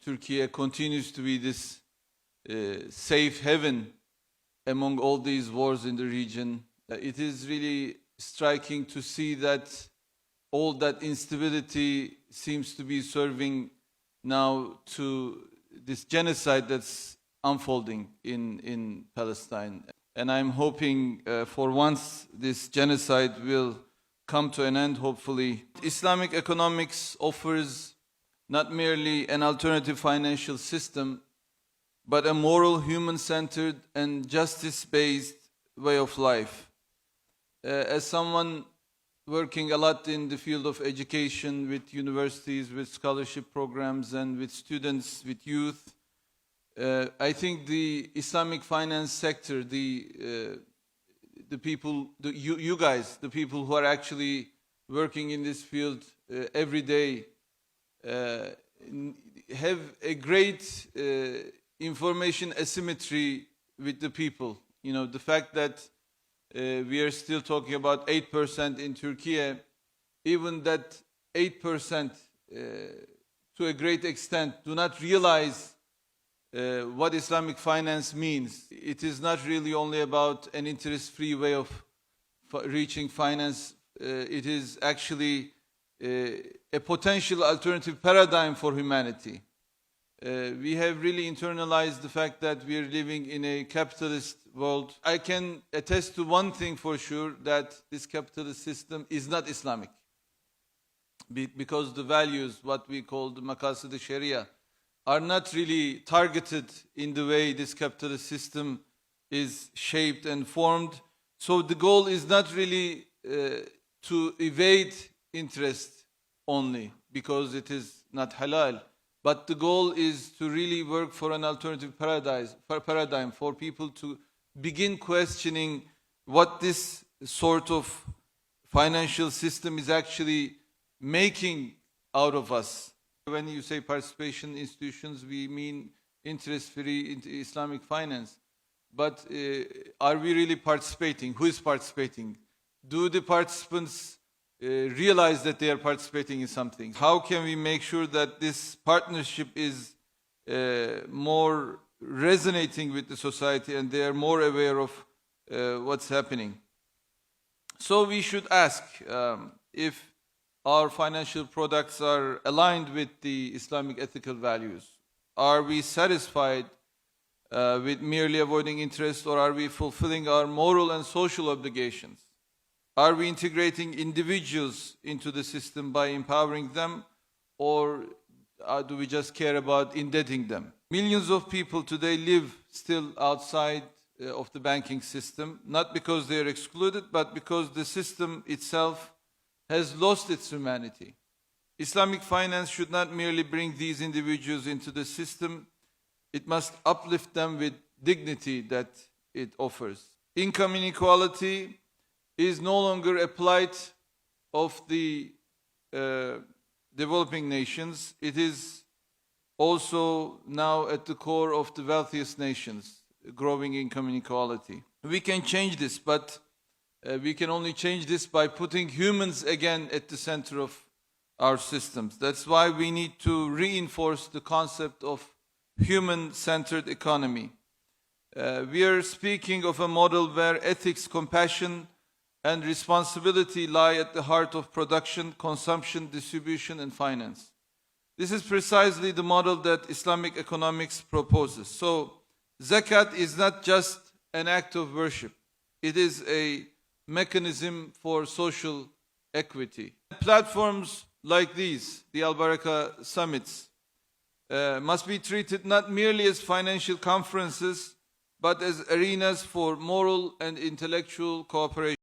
Turkey continues to be this safe haven among all these wars in the region. It is really striking to see that all that instability seems to be serving now to this genocide that's unfolding in Palestine. And I'm hoping for once this genocide will come to an end, hopefully. Islamic economics offers not merely an alternative financial system, but a moral, human-centered and justice-based way of life. As someone working a lot in the field of education with universities, with scholarship programs and with students, with youth, I think the Islamic finance sector, the people, you guys, the people who are actually working in this field every day, have a great information asymmetry with the people. You know, the fact that we are still talking about 8% in Turkey, even that 8% to a great extent do not realize what Islamic finance means. It is not really only about an interest-free way of reaching finance. It is actually a potential alternative paradigm for humanity. We have really internalized the fact that we are living in a capitalist world. I can attest to one thing for sure, that this capitalist system is not Islamic. Because the values, what we call the maqasid Sharia, are not really targeted in the way this capitalist system is shaped and formed. So the goal is not really to evade interest only, because it is not halal. But the goal is to really work for an alternative paradigm for people to begin questioning what this sort of financial system is actually making out of us. When you say participation institutions, we mean interest-free into Islamic finance. But are we really participating? Who is participating? Do the participants realize that they are participating in something? How can we make sure that this partnership is more resonating with the society and they are more aware of what's happening? So we should ask if our financial products are aligned with the Islamic ethical values. Are we satisfied with merely avoiding interest, or are we fulfilling our moral and social obligations? Are we integrating individuals into the system by empowering them, or do we just care about indebting them? Millions of people today live still outside of the banking system, not because they are excluded, but because the system itself has lost its humanity. Islamic finance should not merely bring these individuals into the system, it must uplift them with dignity that it offers. Income inequality is no longer a plight of the developing nations. It is also now at the core of the wealthiest nations, growing income inequality. We can change this, but we can only change this by putting humans again at the center of our systems. That's why we need to reinforce the concept of human-centered economy. We are speaking of a model where ethics, compassion, and responsibility lie at the heart of production, consumption, distribution, and finance. This is precisely the model that Islamic economics proposes. So, zakat is not just an act of worship. It is a mechanism for social equity. Platforms like these, the Al Baraka summits, must be treated not merely as financial conferences, but as arenas for moral and intellectual cooperation.